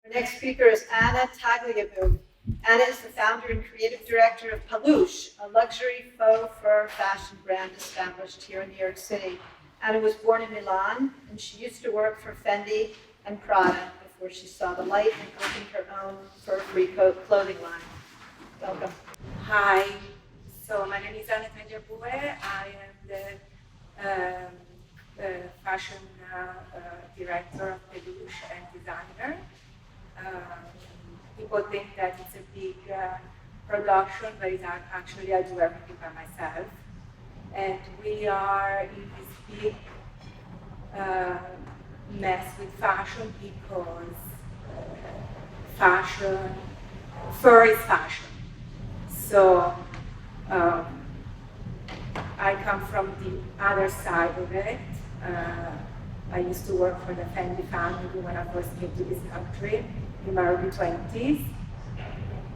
Our next speaker is Anna Tagliabue. Anna is the founder and creative director of Pelush, a luxury faux fur fashion brand established here in New York City. Anna was born in Milan, and she used to work for Fendi and Prada before she saw the light and opened her own fur-free clothing line. Welcome. Hi, so my name is Anna Tagliabue. I am the fashion director of Pelush and designer. People think that it's a big production, but it's actually I do everything by myself. And we are in this big mess with fashion because fur is fashion. So I come from the other side of it. I used to work for the Fendi family when I first came to this country in my early 20s.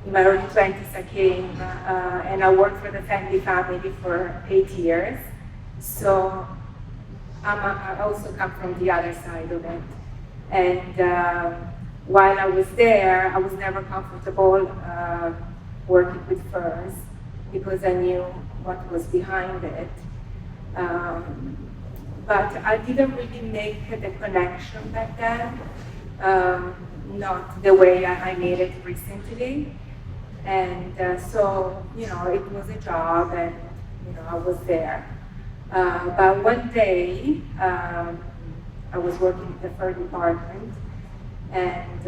In my early 20s I came and I worked for the Fendi family for 8 years. So I also come from the other side of it. And while I was there, I was never comfortable working with furs because I knew what was behind it. But I didn't really make the connection back then, not the way I made it recently. And so, it was a job and, I was there. But one day, I was working in the fur department and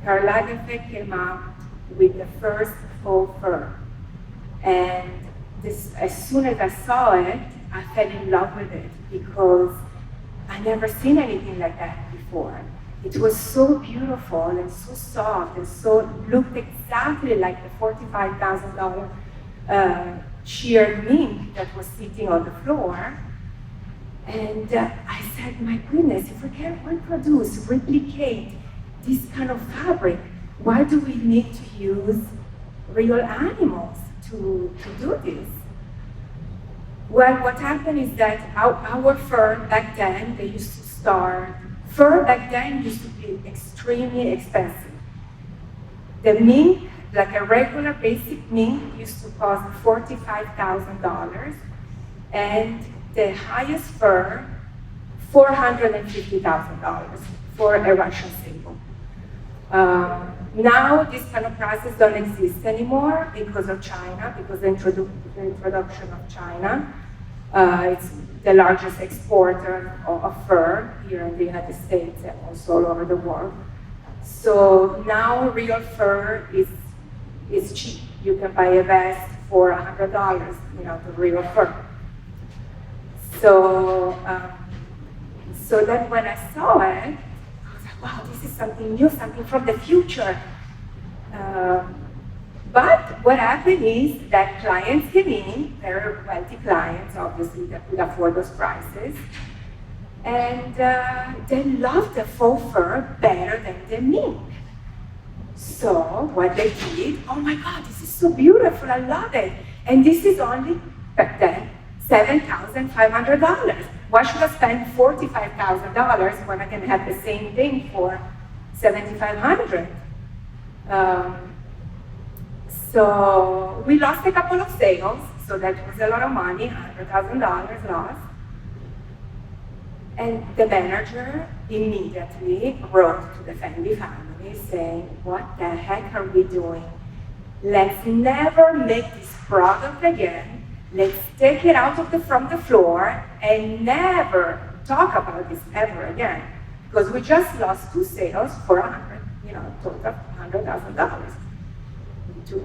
Karl Lagerfeld came up with the first faux fur. And as soon as I saw it, I fell in love with it because I never seen anything like that before. It was so beautiful and so soft and looked exactly like the $45,000 sheared mink that was sitting on the floor. And I said, my goodness, if we can replicate this kind of fabric, why do we need to use real animals to do this? Well, what happened is that our fur back then, fur back then used to be extremely expensive. The mink, like a regular basic mink, used to cost $45,000, and the highest fur, $450,000 for a Russian sable. Now these kind of prices don't exist anymore because of China, because of the introduction of China. It's the largest exporter of fur here in the United States and also all over the world. So now real fur is cheap. You can buy a vest for $100, the real fur. So then when I saw it, I was like, wow, this is something new, something from the future. But what happened is that clients came in, very wealthy clients, obviously, that could afford those prices, and they loved the faux fur better than the mink. So what they did, oh my God, this is so beautiful, I love it. And this is only, back then, $7,500. Why should I spend $45,000 when I can have the same thing for $7,500? So we lost a couple of sales, so that was a lot of money, $100,000 lost. And the manager immediately wrote to the Fendi family saying, what the heck are we doing? Let's never make this product again. Let's take it out from the floor and never talk about this ever again. Because we just lost 2 sales for total $100,000.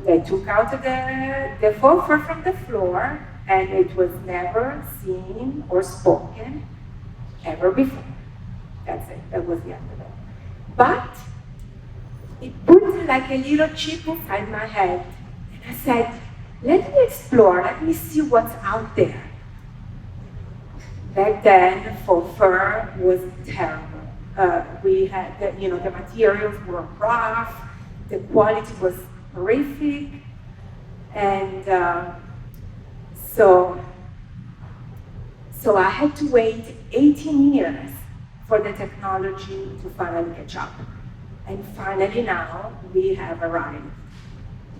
They took out the faux fur from the floor, and it was never seen or spoken ever before. That's it. That was the end of it. But it put like a little chip inside my head, and I said, let me explore, let me see what's out there. Back then, faux fur was terrible. We had, the materials were rough, the quality was horrific, and so I had to wait 18 years for the technology to finally catch up. And finally now, we have arrived.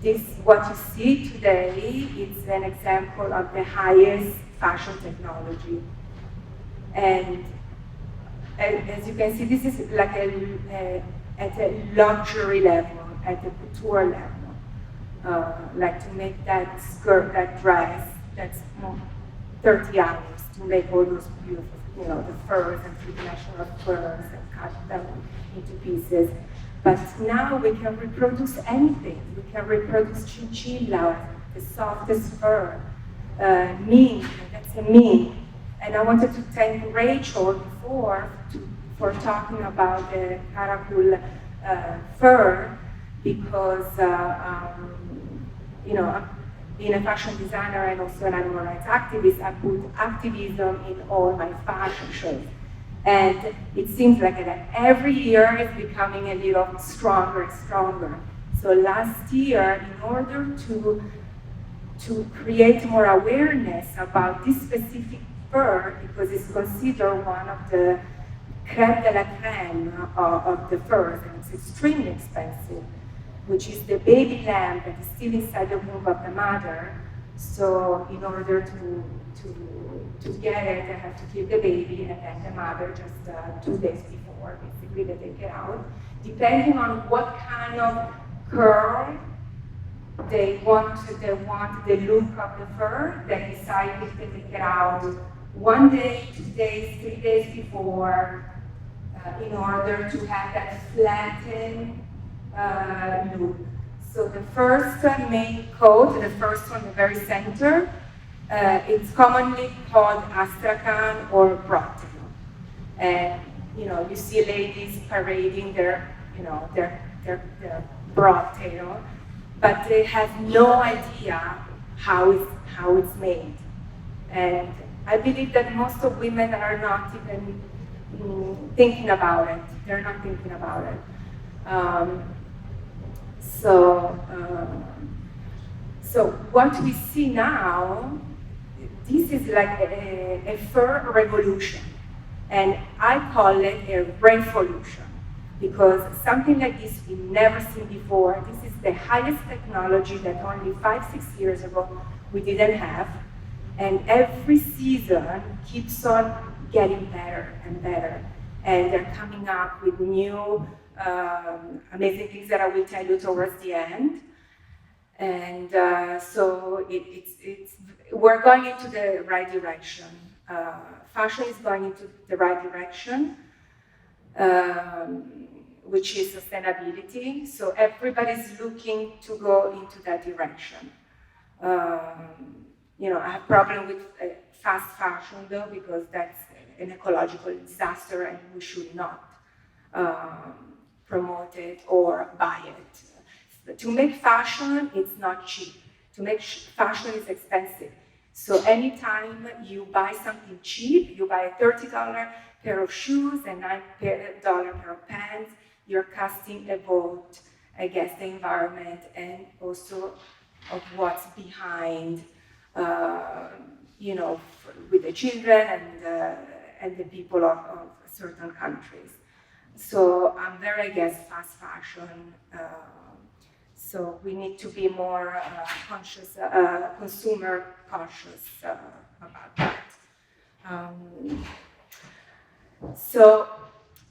This, what you see today, is an example of the highest fashion technology. And as you can see, this is like at a luxury level, at a couture level. Like to make that skirt, that dress, that's 30 hours to make all those beautiful, the furs and three-dimensional furs and cut them into pieces. But now we can reproduce anything. We can reproduce chinchilla, the softest fur, mink, that's a mink. And I wanted to thank Rachel before for talking about the Tagliabue fur, because being a fashion designer and also an animal rights activist, I put activism in all my fashion shows. And it seems like that every year is becoming a little stronger and stronger. So last year, in order to create more awareness about this specific fur, because it's considered one of the creme de la creme of the furs, and it's extremely expensive, which is the baby lamb that is still inside the womb of the mother. So in order to get it, they have to kill the baby, and then the mother just 2 days before, basically, they take it out. Depending on what kind of curl they want the look of the fur, they decide if they take it out 1 day, 2 days, 3 days before, in order to have that flattened look. So the first main coat, the first one, the very center, it's commonly called astrakhan or bratino. And you see ladies parading their bratino, but they have no idea how it's made. And I believe that most of women are not even thinking about it. They're not thinking about it. So what we see now, this is like a fur revolution. And I call it a revolution, because something like this we've never seen before. This is the highest technology that only 5-6 years ago we didn't have. And every season keeps on getting better and better. And they're coming up with new amazing things that I will tell you towards the end. And so we're going into the right direction. Fashion is going into the right direction, which is sustainability. So everybody's looking to go into that direction. I have problem with fast fashion though, because that's an ecological disaster and we should not promote it or buy it. To make fashion, it's not cheap. To make fashion is expensive. So anytime you buy something cheap, you buy a $30 pair of shoes and $9 pair of pants, you're casting a vote against the environment and also of what's behind, with the children and the people of certain countries. So I'm very against fast fashion. So we need to be more conscious, consumer conscious about that. So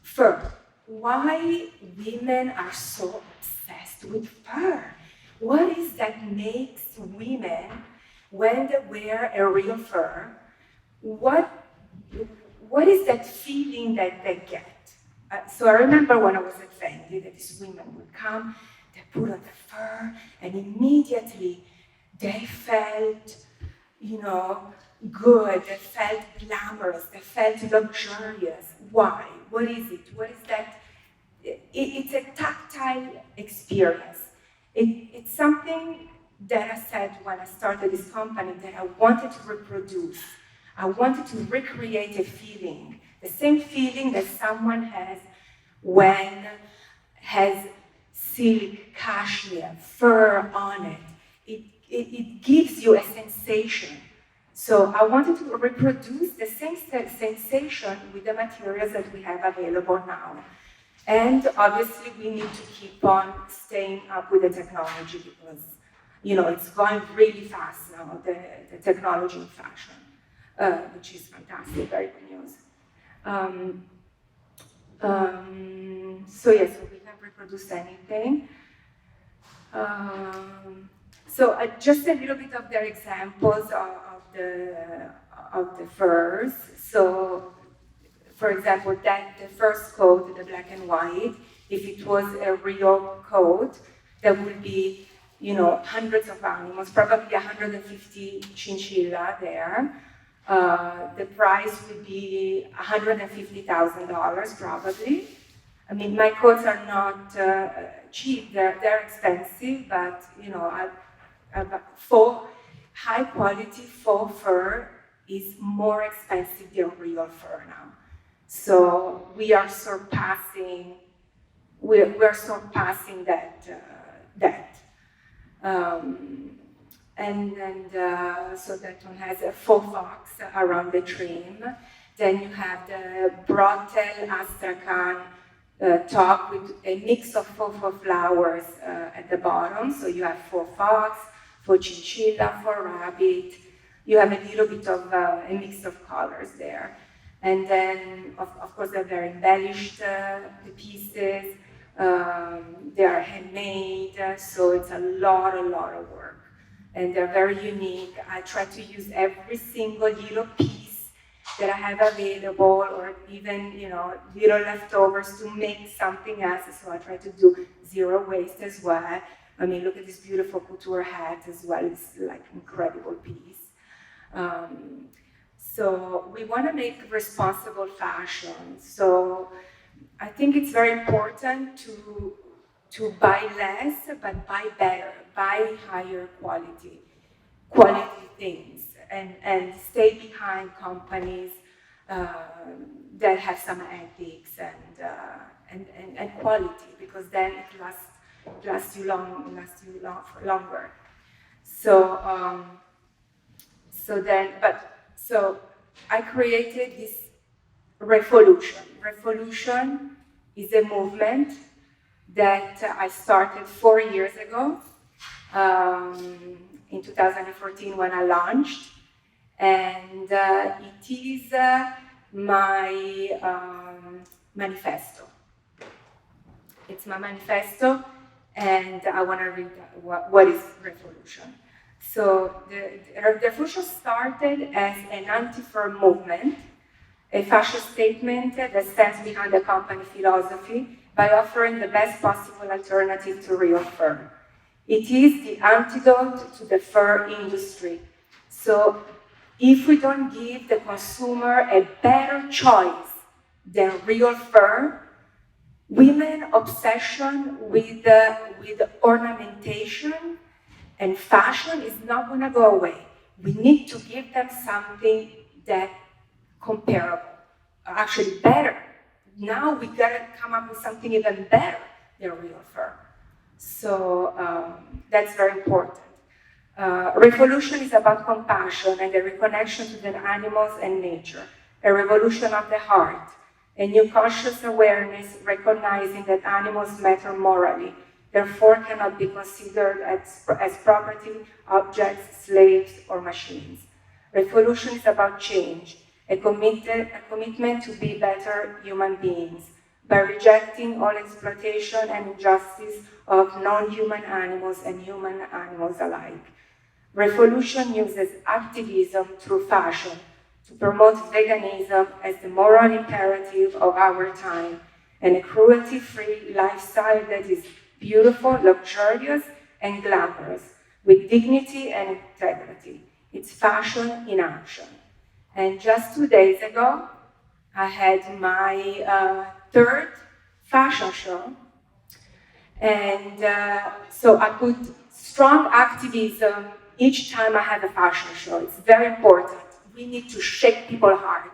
fur. Why women are so obsessed with fur? What is that makes women, when they wear a real fur, what is that feeling that they get? So I remember when I was at Fendi, that these women would come, they put on the fur, and immediately they felt, good, they felt glamorous, they felt luxurious. Why? What is it? What is that? It's a tactile experience. It's something that I said when I started this company that I wanted to reproduce. I wanted to recreate a feeling, the same feeling that someone has when has silk, cashmere, fur on it. It gives you a sensation. So I wanted to reproduce the same sensation with the materials that we have available now. And obviously, we need to keep on staying up with the technology because, it's going really fast now, the technology in fashion, which is fantastic, very good news. So yes, so we can reproduce anything. So just a little bit of their examples of the furs. So, for example, the first coat, the black and white, if it was a real coat, there would be, hundreds of animals, probably 150 chinchilla there. The price would be $150,000 probably. I mean, my coats are not cheap; they're expensive, but faux, high quality faux fur is more expensive than real fur now. So we are surpassing. We're surpassing that. So that one has a faux fox around the trim. Then you have the Brotel Astrakhan top with a mix of faux flowers at the bottom. So you have faux fox, faux chinchilla, faux rabbit. You have a little bit of a mix of colors there. And then, of course, they're embellished, the pieces. They are handmade, so it's a lot of work. And they're very unique. I try to use every single little piece that I have available, or even, little leftovers to make something else. So I try to do zero waste as well. I mean, look at this beautiful couture hat as well. It's like incredible piece. So we want to make responsible fashion. So I think it's very important to buy less, but buy better, buy higher quality things, and stay behind companies that have some ethics and quality, because then it lasts you longer. So I created this revolution. Revolution is a movement that I started 4 years ago, in 2014 when I launched, and it is my manifesto. It's my manifesto, and I want to read what is revolution. So the revolution started as an anti-fur movement, a fashion statement that stands behind the company philosophy by offering the best possible alternative to real fur. It is the antidote to the fur industry. So if we don't give the consumer a better choice than real fur, women's obsession with ornamentation and fashion is not going to go away. We need to give them something that comparable, actually better. Now we gotta come up with something even better than real fur. So that's very important. Revolution is about compassion and the reconnection to the animals and nature. A revolution of the heart, a new conscious awareness recognizing that animals matter morally, therefore cannot be considered as property, objects, slaves, or machines. Revolution is about change, a commitment to be better human beings by rejecting all exploitation and injustice of non-human animals and human animals alike. Revolution uses activism through fashion to promote veganism as the moral imperative of our time and a cruelty-free lifestyle that is beautiful, luxurious, and glamorous, with dignity and integrity. It's fashion in action. And just 2 days ago, I had my third fashion show. And so I put strong activism each time I have a fashion show. It's very important. We need to shake people's heart.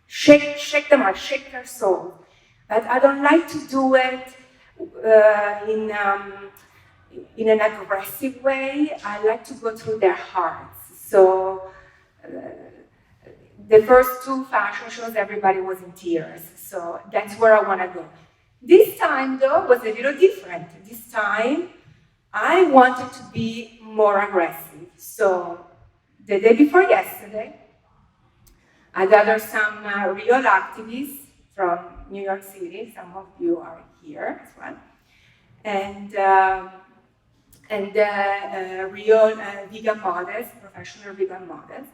Shake them heart, shake their soul. But I don't like to do it in an aggressive way. I like to go through their hearts. So the first 2 fashion shows, everybody was in tears. So that's where I want to go. This time, though, was a little different. This time, I wanted to be more aggressive. So, the day before yesterday, I gathered some real activists from New York City. Some of you are here as well. And real vegan models, professional vegan models.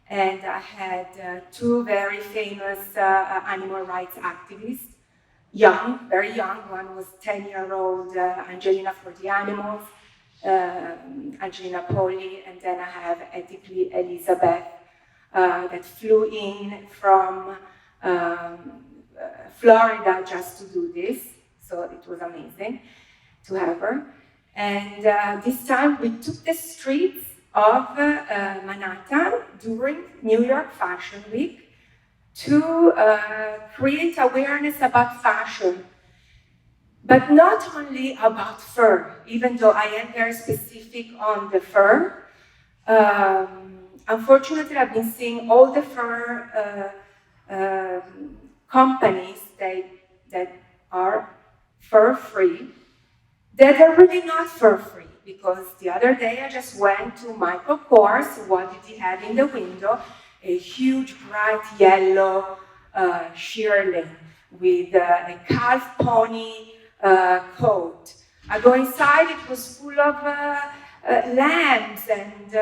And I had two very famous animal rights activists, young, very young. One was 10-year-old Angelina for the Animals, Angelina Poli, and then I have Ethically Elizabeth that flew in from Florida just to do this. So it was amazing to have her. And this time we took the streets of Manhattan during New York Fashion Week to create awareness about fashion, but not only about fur, even though I am very specific on the fur. Unfortunately, I've been seeing all the fur companies that are fur-free, that are really not fur-free, because the other day I just went to Michael Kors. What did he have in the window? A huge bright yellow shearling with a calf pony coat. I go inside, it was full of lambs and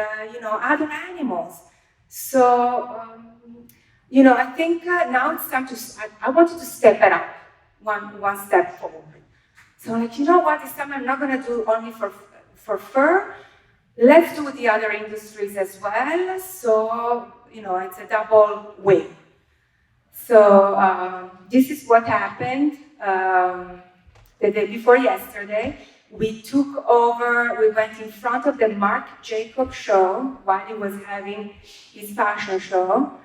other animals. So I think now it's time to. I wanted to step it up, one step forward. So I'm like, you know what? This time I'm not going to do only for fur. Let's do the other industries as well. So it's a double win. So this is what happened the day before yesterday. We took over. We went in front of the Marc Jacobs show while he was having his fashion show,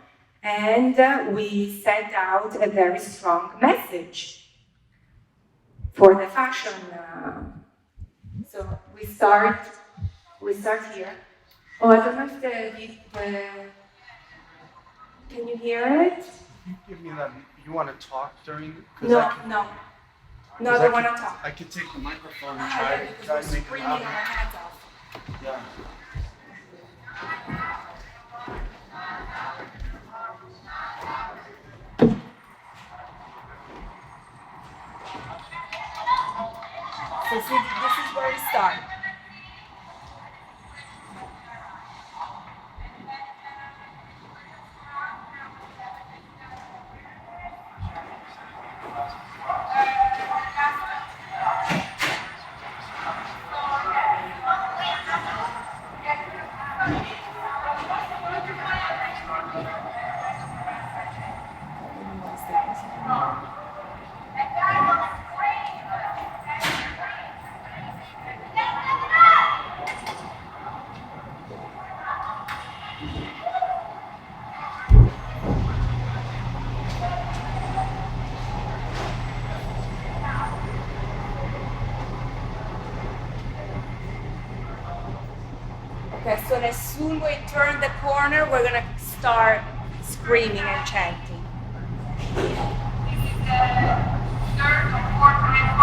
and we sent out a very strong message for the fashion. So we start here. Oh, I don't know if the can you hear it? Give me that. You want to talk during? No, I don't want to talk. I could take the microphone and I try to make it screaming our louder. heads off. Yeah. So see, this is where we start. Okay, so as soon as we turn the corner, we're gonna start screaming and chanting. This is the third or fourth time.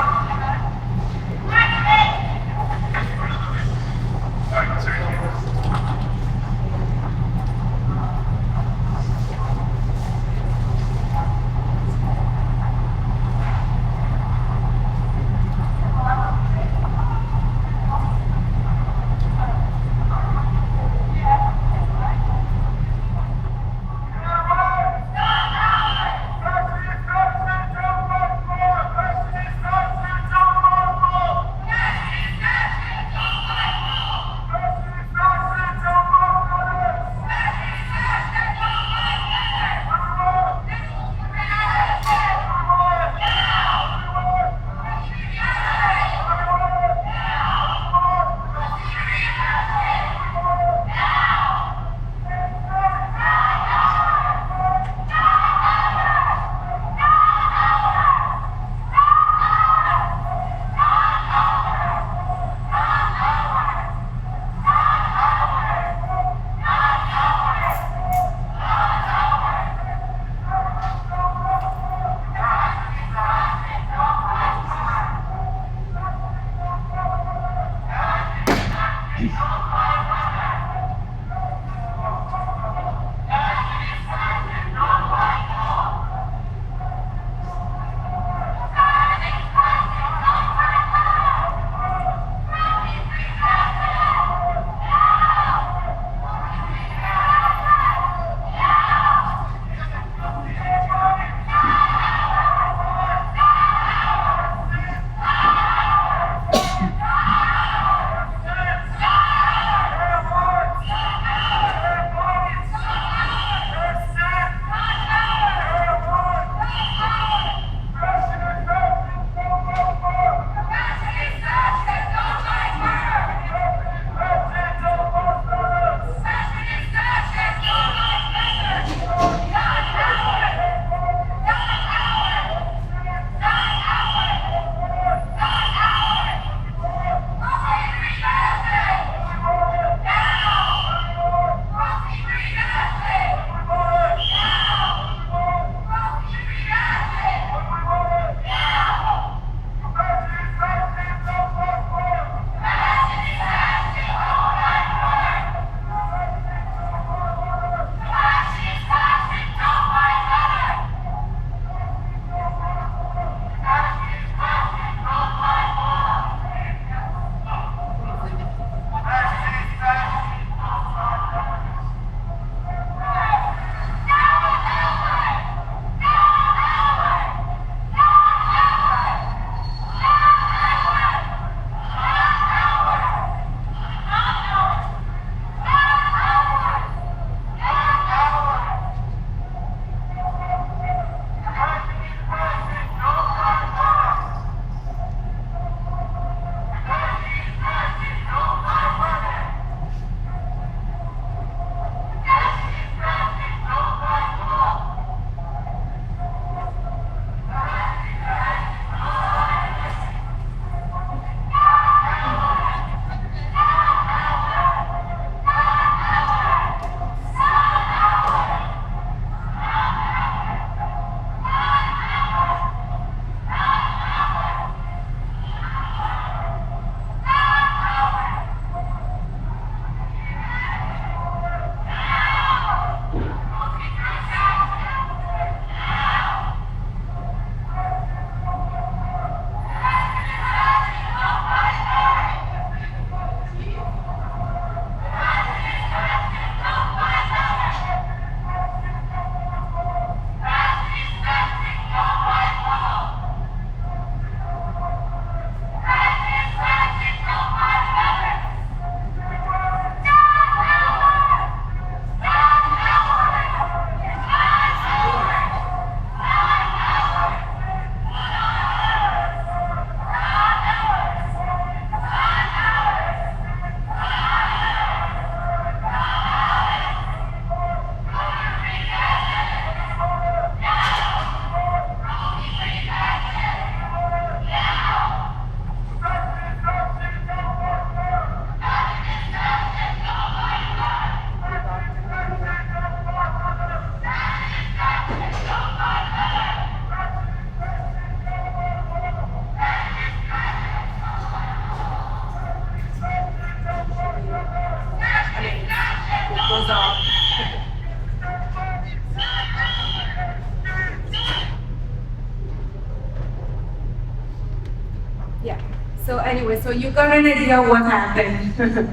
So anyway, so you got an idea what happened.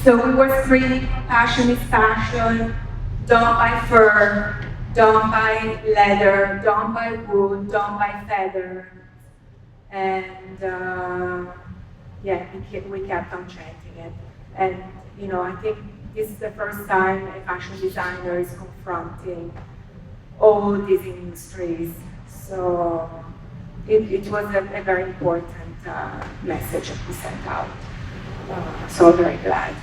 So we were screaming, passion is fashion, don't buy fur, don't buy leather, don't buy wood, don't buy feather. And yeah, we kept on chanting it. And you know, I think this is the first time a fashion designer is confronting all these industries. So it was a very important message that we sent out. So I'm very glad.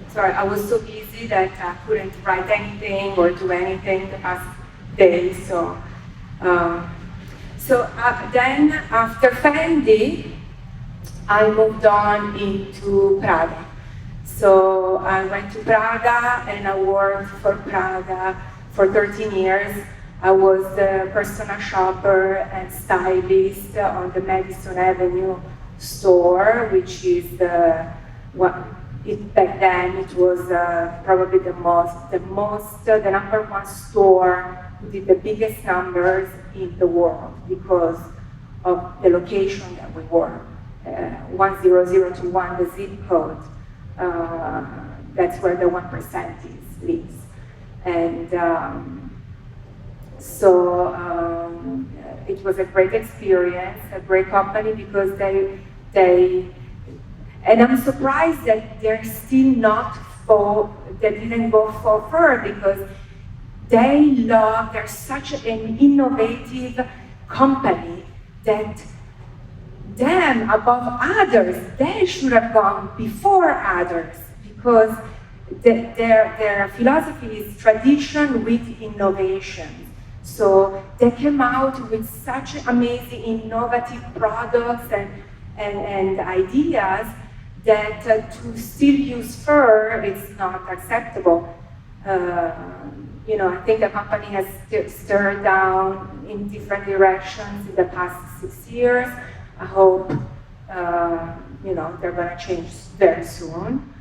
Sorry, I was so busy that I couldn't write anything or do anything the past days. So then after Fendi, I moved on into Prada. So I went to Prada and I worked for Prada for 13 years. I was the personal shopper and stylist on the Madison Avenue store, which is what back then it was probably the number one store who did the biggest numbers in the world because of the location that we were, 10021, the zip code. That's where the 1% lives. And it was a great experience, a great company, because and I'm surprised that they're still not they didn't go for fur, because they're such an innovative company that them above others, they should have gone before others, because their philosophy is tradition with innovation. So they came out with such amazing innovative products and ideas that to still use fur is not acceptable. I think the company has stirred down in different directions in the past 6 years. I hope, they're going to change very soon.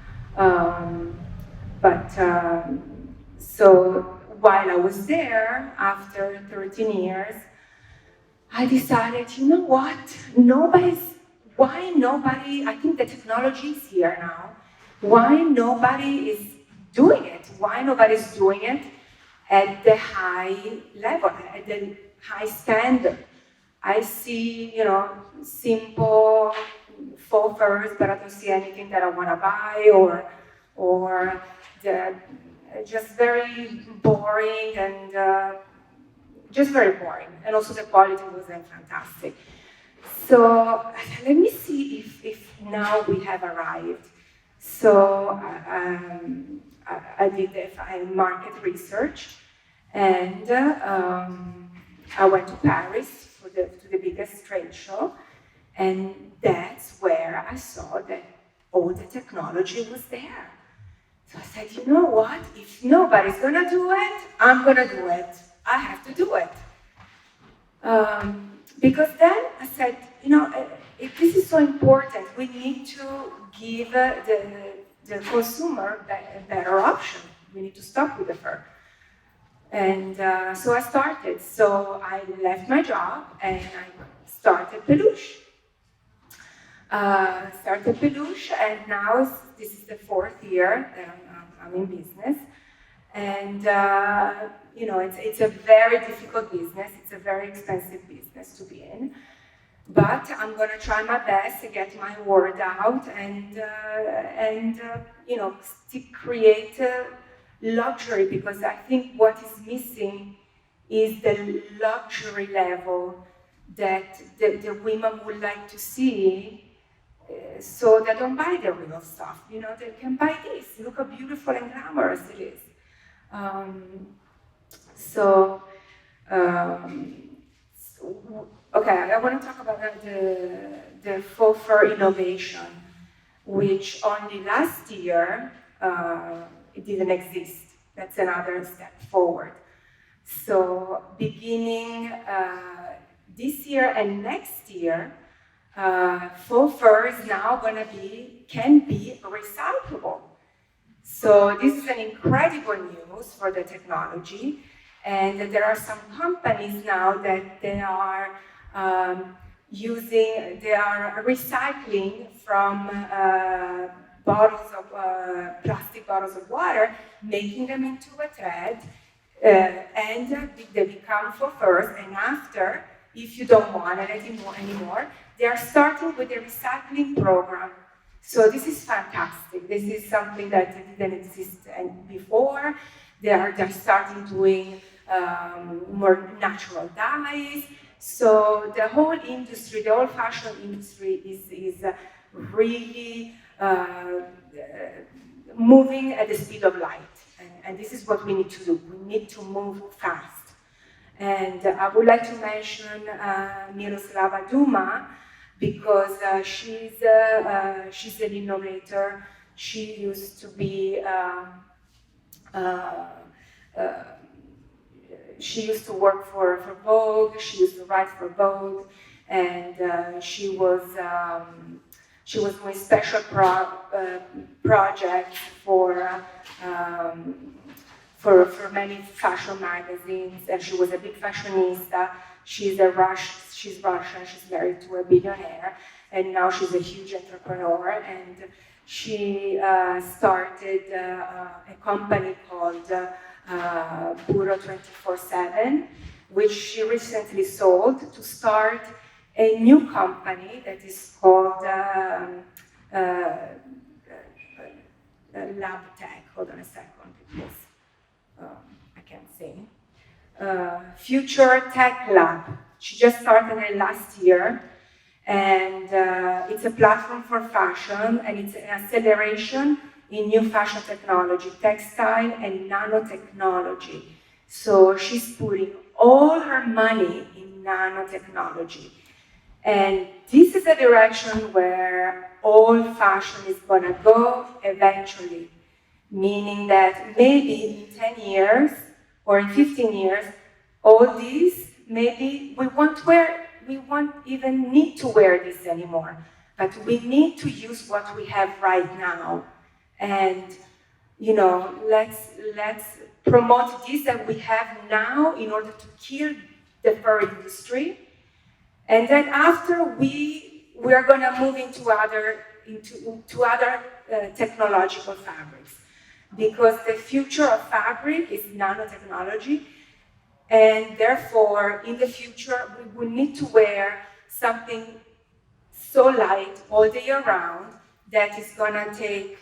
So while I was there, after 13 years, I decided, you know what? I think the technology is here now. Why nobody is doing it? Why nobody's doing it at the high level, at the high standard? I see, simple faux furs, but I don't see anything that I want to buy, or just very boring and just very boring. And also the quality wasn't fantastic. So let me see if now we have arrived. So I did a market research, and I went to Paris to the biggest trade show, and that's where I saw that all the technology was there. So I said, you know what? If nobody's gonna do it, I'm gonna do it. I have to do it. Because then I said, if this is so important, we need to give the consumer a better option. We need to stop with the fur. And so I started. So I left my job and I started Pelush. And now this is the 4th year that I'm in business. And it's a very difficult business. It's a very expensive business to be in. But I'm going to try my best to get my word out and create luxury, because I think what is missing is the luxury level that the women would like to see, so they don't buy the real stuff. They can buy this. Look how beautiful and glamorous it is. Okay, I want to talk about the faux fur innovation, which only last year it didn't exist. That's another step forward. So beginning this year and next year, faux fur is now can be recyclable. So this is an incredible news for the technology, and there are some companies now that they are recycling from plastic bottles of water, making them into a thread, and they become faux furs. And after, if you don't want it anymore, they are starting with a recycling program. So this is fantastic. This is something that didn't exist before. They're starting doing more natural dyes. So the whole industry, the whole fashion industry is really moving at the speed of light. And this is what we need to do. We need to move fast. And I would like to mention Miroslava Duma, because she's an innovator. She used to be she used to work for Vogue. She used to write for Vogue, and she was doing special projects for many fashion magazines, and she was a big fashionista. She's Russian, she's married to a billionaire, and now she's a huge entrepreneur, and she started a company called Bureau 24/7, which she recently sold to start a new company that is called Lab Tech. Hold on a second, because I can't say. Future Tech Lab. She just started it last year, and it's a platform for fashion, and it's an acceleration in new fashion technology, textile and nanotechnology. So she's putting all her money in nanotechnology. And this is a direction where all fashion is gonna go eventually, meaning that maybe in 10 years or in 15 years, all these, maybe we won't even need to wear this anymore, but we need to use what we have right now. And, you know, let's promote this that we have now in order to kill the fur industry. And then after we are going to move into other technological fabrics, because the future of fabric is nanotechnology, and therefore in the future we will need to wear something so light all the year round that is going to take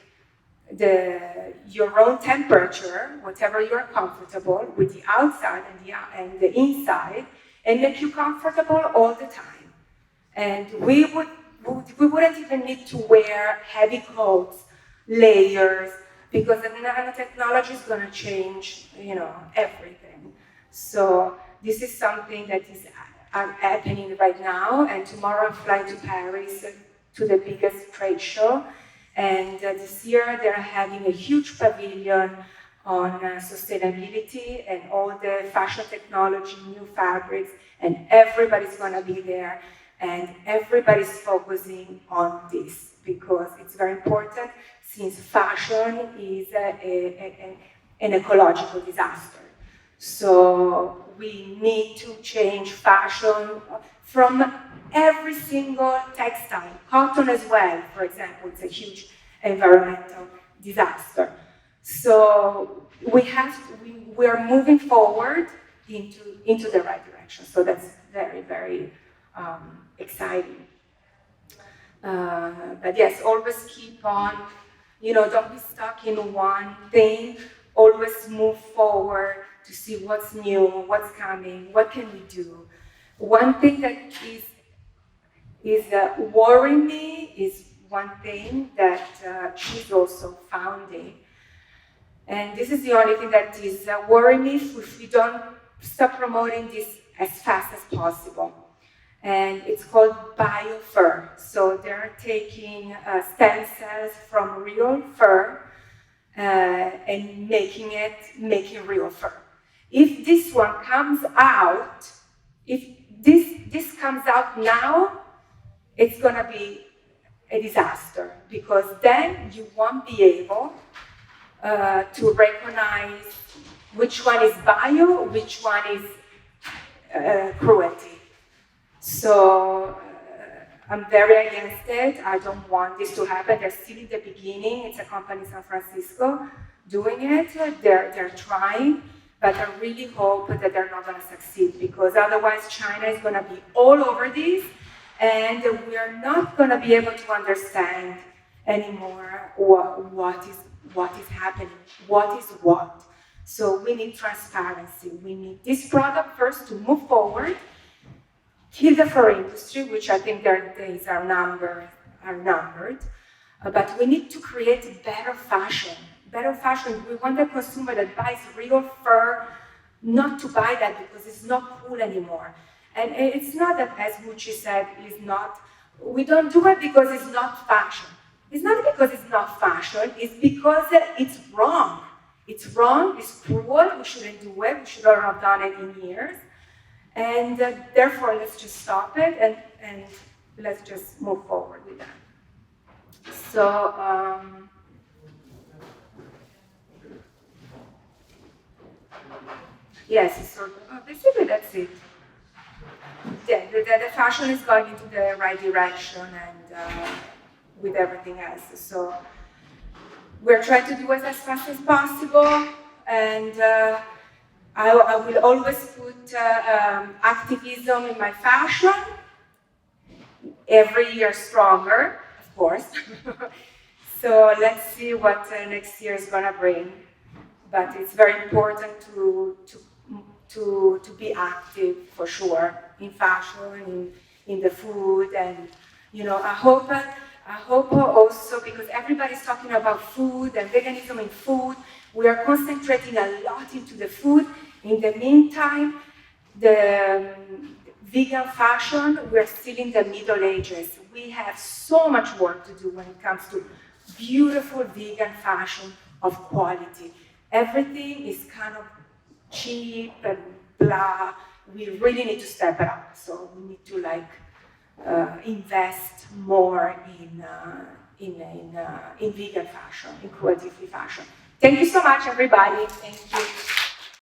your own temperature, whatever you're comfortable with, the outside and the inside, and make you comfortable all the time. And we wouldn't even need to wear heavy coats, layers, because the nanotechnology is going to change, you know, everything. So this is something that is happening right now, and tomorrow I'm flying to Paris to the biggest trade show. And this year they're having a huge pavilion on sustainability and all the fashion technology, new fabrics, and everybody's going to be there, and everybody's focusing on this because it's very important, since fashion is an ecological disaster. So we need to change fashion from every single textile, cotton as well, for example, it's a huge environmental disaster. So we are moving forward into the right direction. So that's very, very exciting. But yes, always keep on, you know, don't be stuck in one thing, always move forward to see what's new, what's coming, what can we do. One thing that is worrying me is one thing that she's also founding. And this is the only thing that is worrying me if we don't stop promoting this as fast as possible. And it's called biofur. So they're taking stem cells from real fur and making real fur. If this one comes out, if this comes out now, it's going to be a disaster, because then you won't be able to recognize which one is bio, which one is cruelty. So I'm very against it. I don't want this to happen. They're still in the beginning. It's a company in San Francisco doing it. They're trying, but I really hope that they're not going to succeed, because otherwise China is going to be all over this, and we are not going to be able to understand anymore what is happening, what is what. So we need transparency. We need this product first to move forward, kill the fur industry, which I think their days are numbered. But we need to create better fashion. Better fashion. We want the consumer that buys real fur not to buy that because it's not cool anymore. And it's not that, as Gucci said, we don't do it because it's not fashion. It's not because it's not fashion, it's because it's wrong. It's wrong, it's cruel, we shouldn't do it, we should not have done it in years. And therefore, let's just stop it. and let's just move forward with that. So, yes, so basically that's it. Yeah, the fashion is going into the right direction and with everything else. So we're trying to do it as fast as possible, and I will always put activism in my fashion, every year stronger, of course. So let's see what next year is gonna bring. But it's very important to be active for sure in fashion, in the food, and I hope also, because everybody's talking about food and veganism in food, we are concentrating a lot into the food. In the meantime, the vegan fashion, we're still in the Middle Ages. We have so much work to do when it comes to beautiful vegan fashion of quality. Everything is kind of cheap and blah. We really need to step it up. So we need to invest more in vegan fashion, in cruelty-free fashion. Thank you so much, everybody. Thank you.